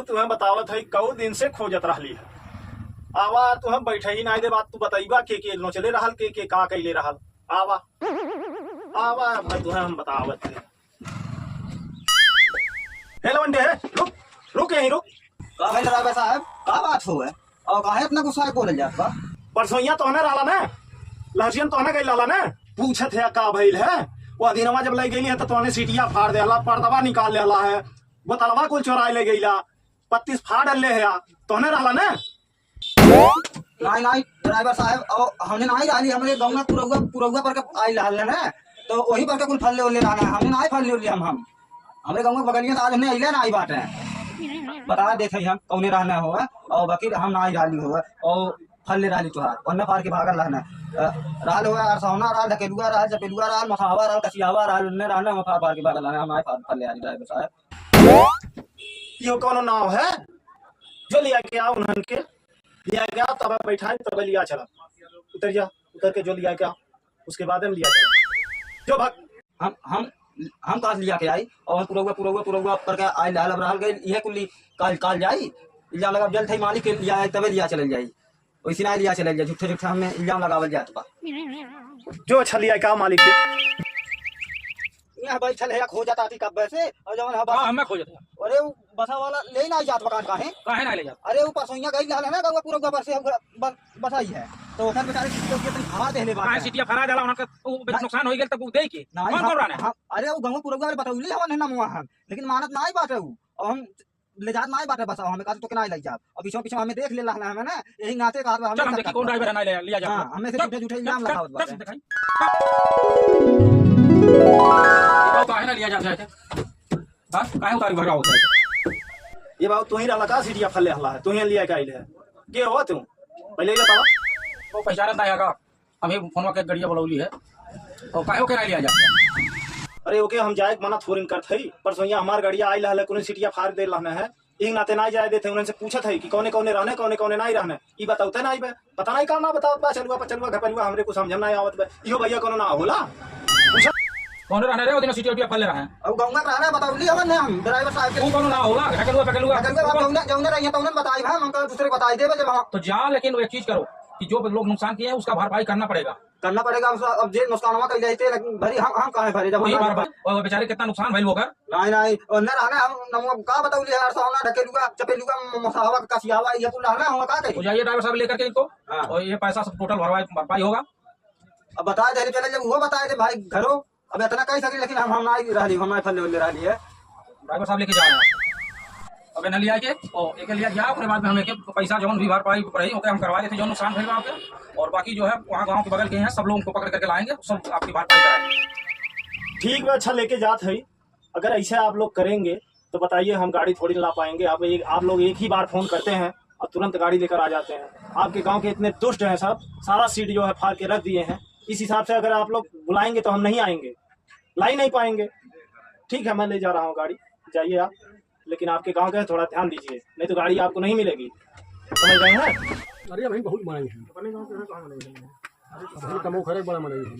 तुम्हें बतावत है कौ दिन से खोजत रहली है। आवा तुम्हें बैठे ही ना दे बात तू बताइबा के नो चले रहल के का कैले रहल। आवा आवा मैं तुम्हें हम बतावत है। हेलो वंडे रुक रुक यहीं रुक। का भाई ड्राइवर साहब का बात हो है और काहे इतना गुस्सा बोल जात बा? परसोइया तोहने रहला ना लहसियन तोहने गई रहला ना पूछत है का भइल है। वो दिनवा जब ले गई है तो तोहने सीटिया फाड़ देला पर्दवा निकाल लेला है बोतलवा कुल चोराई ले गईला पत्तीस फाड़ ले है तोहने रहला ना। नहीं ड्राइवर साहब और हमने नहीं डाली हमरे गांव में पुरौगा पर के आई रहल है तो वही पर के कुल फल ले रहना हमने नहीं फल ले हम हमरे गांव में बगलिया आज हमने अइले ना आई बात है बता देते हम कौने रहना हो और बाकी हम नहीं डाली हो और फल ले डाली तुहार वरना फाड़ के भागल रहना रहल हो यार सोना रहल ढकेलुआ रहल चपेलुआ रहल मखावा रहल कसियावा रहल उन्ने रहना हम फाड़ के भागल रहना हम नहीं फल ले आई ड्राइवर साहब। यो कौन नाव है जो लिया के आओ उन्हन के लिया गया तब बैठाई तब लिया चला उतर जा उतर के जो लिया क्या उसके बाद में लिया चला जो भाग हम काज लिया के आई और पुरौगा करके आई लाल रहल गई ये कुली काल जाई इल्जाम लगा जल थे मालिक के लिया तबे लिया चल जाई वैसे ना लिया चल जाई झूठे हमने इल्जाम लगावल जात बा जो अच्छा लिया क्या मालिक के यहाँ भाई चल है खो जाता थी कब वैसे और जवन हां हमें खो जाता। अरे वो बसा वाला ले ना जात बकान काहे ना ले जाता। अरे वो परसोइया गई लाल है ना गंगा पूरा पर से बसाई है तो उधर बेचारे कितनी हवा देले बात हां सिटिया फरा जाला उनका नुकसान हो गेल तब दे के कौन कर रहा है। अरे वो गंगा पूरा वाले बताउली हमन ना मुआ हम लेकिन मानत नहीं बात है और हम ले जात नहीं बात है बसा हमें का तो के नहीं ले जाब और पीछे हमें देख ले रहना है ना यही नाते का हम देखी कौन ड्राइवर है ना लिया जा। हां हमें से झूठे इल्जाम लगावत बात है काहे ना लिया जा जाए बस काहे उतारी भरा होता है ये बात तू ही रहला का सीटिया फल ले हला है तू ही लिया के आइल है के हो तू पहले ही बतावा वो पहचानत नहीं आगा हमें फोनवा के गड़िया बोलौली है और काहे के ना लिया जा। अरे ओके हम जाए मना थोरिन करत हई परसोइया हमार गड़िया आइल है कोने सीटिया फाड़ दे रहना है एक नाते ना जाए देते उनसे पूछत है कि कौने कौने रहने कौने नहीं रहने ई बताउते नहीं बे पता नहीं का ना बताओ बा चलुआ घपलुआ हमरे को समझ ना आवत बे इहो भैया कोनो ना होला कौन रहने रे ओदिन सिटिया फल ले रहा है अब गांव में रहना बताउली हमन हम ड्राइवर साहब के वो कौन ना होगा ढकेलुआ जौने रहिए तो उन्होंने बताई हम दूसरे को बताई देबे जब तो जा लेकिन एक चीज करो कि जो लोग नुकसान किए हैं उसका भरपाई करना पड़ेगा अब जे नुकसानवा कर जाते लेकिन भरी हम काहे भरे जब और बेचारे कितना नुकसान भइल होगा। नहीं और न रहना हम नमवा का बताउली यार सोना ढकेलुआ चपेलुआ मसावा कसियावा ये कुल रहना हम का कही हो जाइए ड्राइवर साहब लेकर के इनको और ये पैसा सब टोटल भरपाई होगा। अब बता दे चले जब वो बताए थे भाई घरों अब इतना कह सके लेकिन हम नहीं रही हम फल ले रही है ड्राइवर साहब लेके जा रहे हैं अब न लिया के और एक लिया गया उसके बाद में हम एक पैसा जो भी भरपाई रही ओके हम करवा देते जो नुकसान भइल वहाँ पे और बाकी जो है वहाँ गाँव के बगल के हैं सब लोगों को पकड़ करके लाएंगे सब आपकी भरपाई कराएंगे। ठीक है अच्छा लेके जात है अगर ऐसे आप लोग करेंगे तो बताइए हम गाड़ी थोड़ी ला पाएंगे। आप लोग एक ही बार फोन करते हैं और तुरंत गाड़ी लेकर आ जाते हैं। आपके गाँव के इतने दुष्ट हैं सब सारा सीट जो है फाड़ के रख दिए हैं। इस हिसाब से अगर आप लोग बुलाएंगे तो हम नहीं आएंगे ला ही नहीं पाएंगे। ठीक है मैं ले जा रहा हूँ गाड़ी जाइए आप लेकिन आपके गांव का थोड़ा ध्यान दीजिए नहीं तो गाड़ी आपको नहीं मिलेगी समझ गए हैं। अरे भाई बहुत बनाई है अपने गांव के कहां बनाई है कमो खरे बड़ा बनाई है।